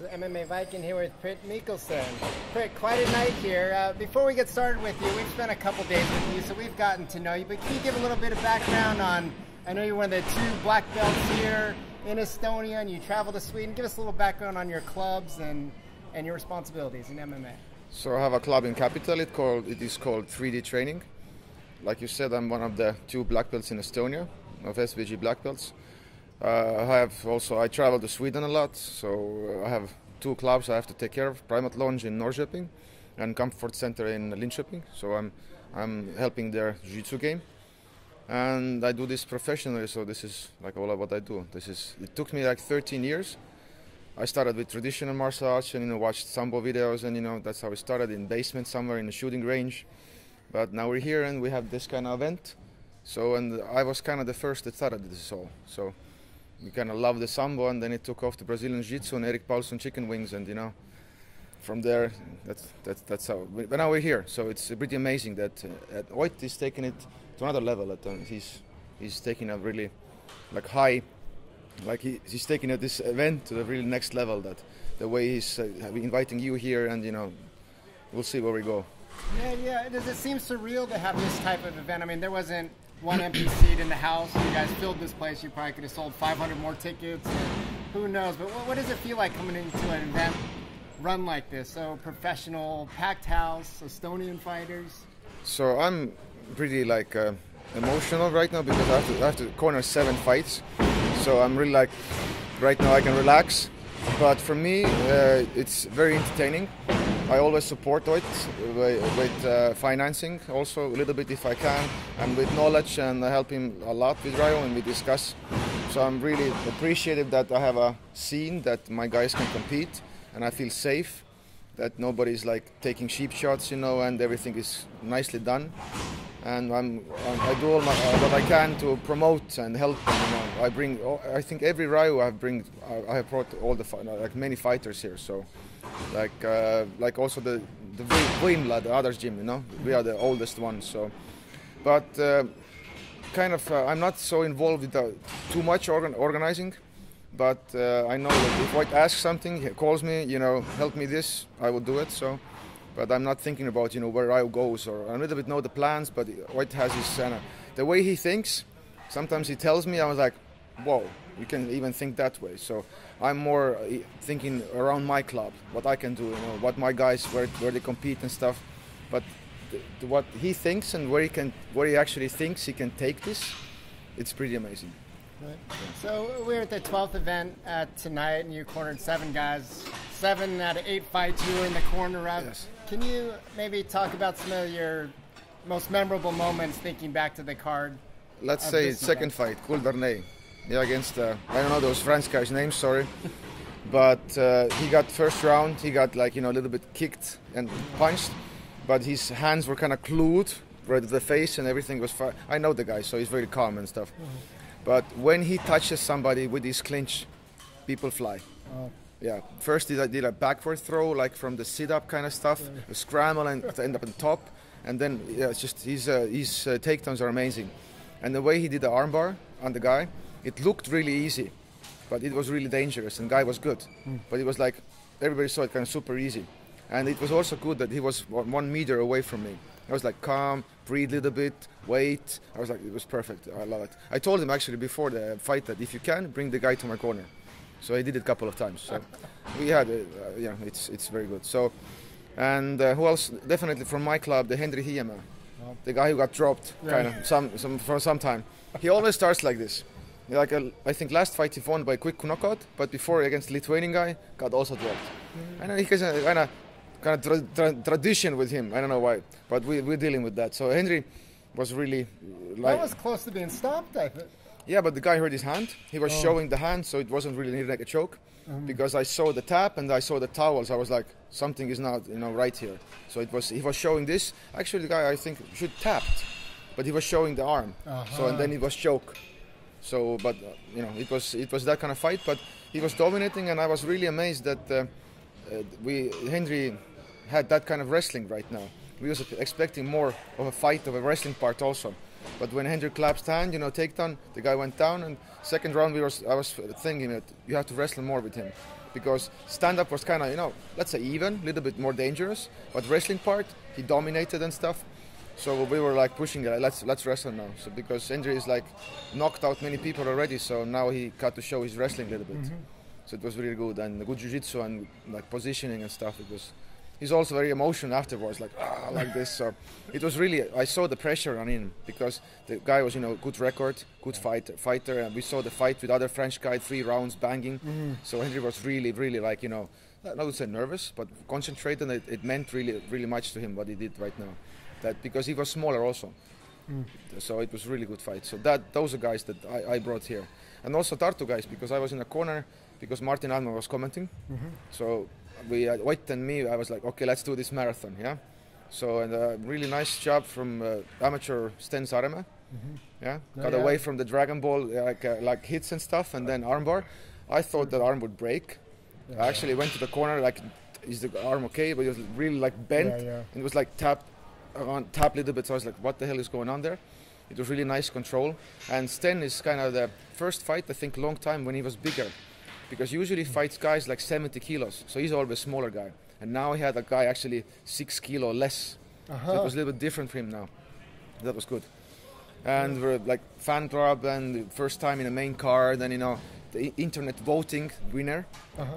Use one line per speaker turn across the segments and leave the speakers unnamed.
MMA Viking here with Priit Mihkelson. Priit, quite a night here. Before we get started with you, we've spent a couple days with you, so we've gotten to know you. But can you give a little bit of background on, I know you're one of the 2 black belts here in Estonia, and you travel to Sweden. Give us a little background on your clubs and your responsibilities in MMA.
So I have a club in Capital. It is called 3D Training. Like you said, I'm one of the 2 black belts in Estonia, of SVG black belts. I travel to Sweden a lot, so I have 2 clubs I have to take care of: Primat Lounge in Norrköping and Comfort Center in Linköping. So I'm helping their jiu-jitsu game, and I do this professionally. So this is like all of what I do. It took me like 13 years. I started with traditional martial arts and watched sambo videos, and that's how it started, in basement somewhere in a shooting range. But now we're here and we have this kind of event. So, and I was kind of the first that started this all. So we kind of loved the sambo, and then it took off to Brazilian jiu-jitsu and Erik Paulson chicken wings, and from there, that's how. But now we're here, so it's pretty amazing that Oit is taking it to another level. He's taking a really high, he's taking this event to the really next level. That the way he's inviting you here, and we'll see where we go.
Yeah. Does it seem surreal to have this type of event? I mean, there wasn't one empty seat in the house. You guys filled this place. You probably could have sold 500 more tickets. Who knows? But what does it feel like coming into an event run like this? So professional, packed house, Estonian fighters.
So I'm pretty emotional right now because I have to corner 7 fights. So I'm really right now I can relax. But for me, it's very entertaining. I always support it with financing, also a little bit if I can, and with knowledge, and I help him a lot with RAJU, and we discuss. So I'm really appreciative that I have a scene that my guys can compete, and I feel safe, that nobody's taking cheap shots, and everything is nicely done. And I do all what I can to promote and help them. I think every RAJU I have brought all the many fighters here. So also the Võimla, the others gym, we are the oldest ones. So, but I'm not so involved with too much organizing. But I know that if White asks something, he calls me, help me this, I will do it. So. But I'm not thinking about where RAJU goes, or I a little bit know the plans. But White has his the way he thinks. Sometimes he tells me, I was like, whoa, you can even think that way. So I'm more thinking around my club, what I can do, what my guys where they compete and stuff. But what he thinks and where he actually thinks he can take this, it's pretty amazing.
Right. So we're at the 12th event tonight, and you cornered 7 guys. 7 out of 8 fights you were in the corner of.
Yes.
Can you maybe talk about some of your most memorable moments thinking back to the card?
Let's say second fight, Kulderney. Yeah, against, I don't know those French guys' names, sorry. But he got first round, he got a little bit kicked and punched. But his hands were kind of glued right to the face, and everything was fine. I know the guy, so he's very calm and stuff. Mm-hmm. But when he touches somebody with his clinch, people fly. Oh. Yeah, first he did a backward throw, from the sit-up kind of stuff, a scramble and end up on top, and then it's just his takedowns are amazing, and the way he did the armbar on the guy, it looked really easy, but it was really dangerous, and the guy was good, but it was everybody saw it kind of super easy, and it was also good that he was 1 meter away from me. I was calm, breathe a little bit, wait. I was it was perfect. I love it. I told him actually before the fight that if you can, bring the guy to my corner. So I did it a couple of times. So we had, it's very good. So, and who else? Definitely from my club, the Henry Hiema, the guy who got dropped, for some time. He always starts like this. I think last fight he won by quick knockout, but before against the Lithuanian guy, got also dropped. I know he has a kind of tradition with him. I don't know why, but we're dealing with that. So Henry was really
that was close to being stopped, I think.
Yeah, but the guy hurt his hand. He was showing the hand, so it wasn't really like a choke. Because I saw the tap and I saw the towels, I was like, something is not right here. So he was showing this. Actually, the guy I think should tapped, but he was showing the arm. So and then it was choke. So, but it was that kind of fight. But he was dominating, and I was really amazed that Henry had that kind of wrestling right now. We was expecting more of a fight of a wrestling part also. But when Hendrik collapsed hand, takedown, the guy went down, and second round I was thinking that you have to wrestle more with him, because stand-up was kind of, let's say even, a little bit more dangerous, but wrestling part, he dominated and stuff. So we were like pushing it, let's wrestle now. So because Hendrik is like knocked out many people already, so now he got to show his wrestling a little bit. So it was really good, and good jiu-jitsu and like positioning and stuff. He's also very emotional afterwards, like this. So it was really, I saw the pressure on him, because the guy was, good record, good fighter, and we saw the fight with other French guy, 3 rounds banging. So Henry was really, really like, I would say nervous, but concentrated. And it meant really, really much to him what he did right now. That because he was smaller also. So it was really good fight. So those are guys that I brought here, and also Tartu guys, because I was in a corner because Martin Alman was commenting. So White and me, I was like, okay, let's do this marathon, yeah. So and a really nice job from amateur Sten Saaremaa. Got away from the Dragon Ball like hits and stuff, and then armbar. I thought that arm would break. I actually went to the corner, like, is the arm okay? But it was really like bent, and it was like tap a little bit. So I was like, what the hell is going on there? It was really nice control. And Sten is kind of the first fight, I think, long time when he was bigger, because usually he fights guys like 70 kilos, so he's always a smaller guy. And now he had a guy actually 6 kilo less, so it was a little bit different for him now. That was good. And we're like fan club, and first time in a main card, and the internet voting winner.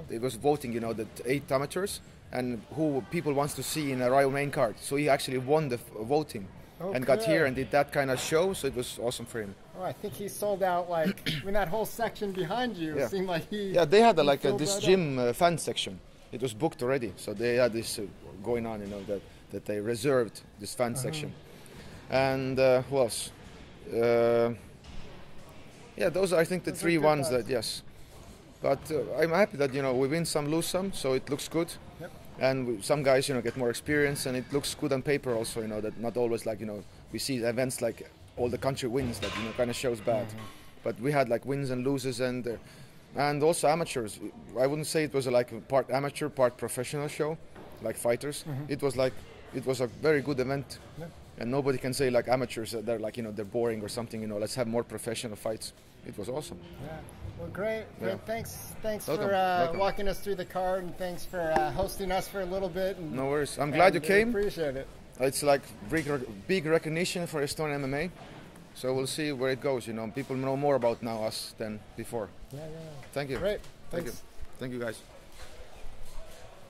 It was voting, the 8 amateurs, and who people wants to see in a RAJU main card. So he actually won the voting, and got here and did that kind of show. So it was awesome for him.
Oh, I think he sold out, like, when that whole section behind you, it seemed like he...
Yeah, they had this gym fan section. It was booked already, so they had this going on, that they reserved this fan section. And who else? Those are, I think, the 3 ones that, yes. But I'm happy that, we win some, lose some, so it looks good.
Yep.
And some guys, get more experience, and it looks good on paper also, that not always like, we see events like all the country wins that, kind of shows bad. But we had like wins and loses, and also amateurs. I wouldn't say it was like a part amateur, part professional show, like fighters. It was a very good event. Yep. And nobody can say like amateurs they're like they're boring or something. Let's have more professional fights. It was awesome.
Yeah. Well, great. Yeah. Thanks
Welcome.
For walking us through the card, and thanks for hosting us for a little bit.
No worries. I'm glad you came.
Appreciate it.
It's like big recognition for Estonian MMA. So we'll see where it goes. People know more about now us than before.
Yeah.
Thank you.
Great. Thanks.
Thank you guys.